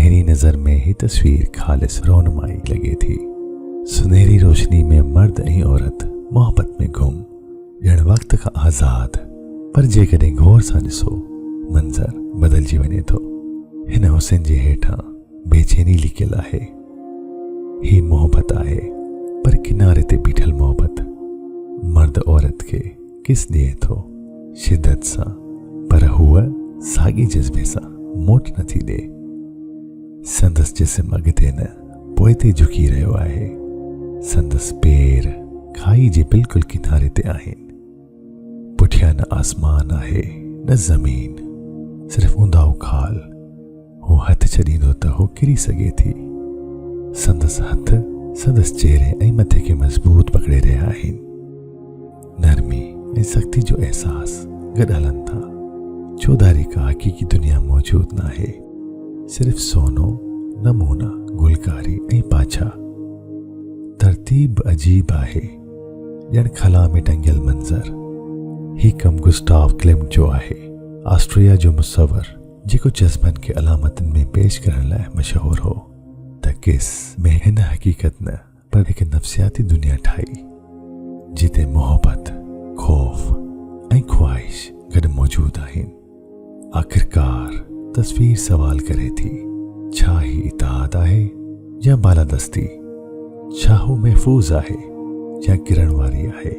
सुनहरी नजर में ही तस्वीर खालिस रोनमाई लगी थी। सुनहरी रोशनी में मर्द ऐं औरत मोहब्बत में गुम ॼण वक्त का आज़ाद। पर जेकॾहिं गौर सां ॾिसो मंज़र बदिलजी वञे थो। हिन हुस्न जे हेठां बेचैनी लिकियल आहे। ही मोहब्बत आहे, पर किनारे ते बीठल मोहब्बत मर्द औरत खे किस ॾिए थो शिद्दत सां, पर हूअ साॻी जज़्बे सां मोट नथी ॾे। संदसि जिस्म अॻिते न पोइते झुकी रहियो आहे। संदसि पेर खाई जे बिल्कुलु किनारे ते आहिनि। पुठियां न आसमान आहे न ज़मीन, सिर्फ़ ऊंदाऊ खाल। हू हथ छॾींदो त हू किरी सघे थी। संदसि हथ संदसि चेहरे ऐं मथे खे मज़बूत पकड़े रहिया आहिनि। नरमी ऐं सख़्ती जो एहसास गॾु हलनि था। चौधारी का हक़ीक़ी दुनिया मौजूद न आहे, सिर्फ़ सोनो, नमूना, गुलकारी ऐं पाछा। तरतीब अजीब आहे, ॼण खला में टंगियल मंज़र। ही कम गुस्टाव क्लिम्ट जो आहे, ऑस्ट्रिया जो मुसवर, जेको जज़्बनि खे अलामतनि में पेश करण लाइ मशहूर हो। त किस में हिन हक़ीक़त न पर हिकु नफ़्सियाती दुनिया ठाही, जिते मोहब्बत, खौफ़ ऐं ख्वाहिश गॾु मौजूद आहिनि। आख़िरकार तस्वीर सवाल करे थी, छा ही इताअत आहे या बालादस्ती? छा हू महफ़ूज़ आहे या किरण वारी आहे?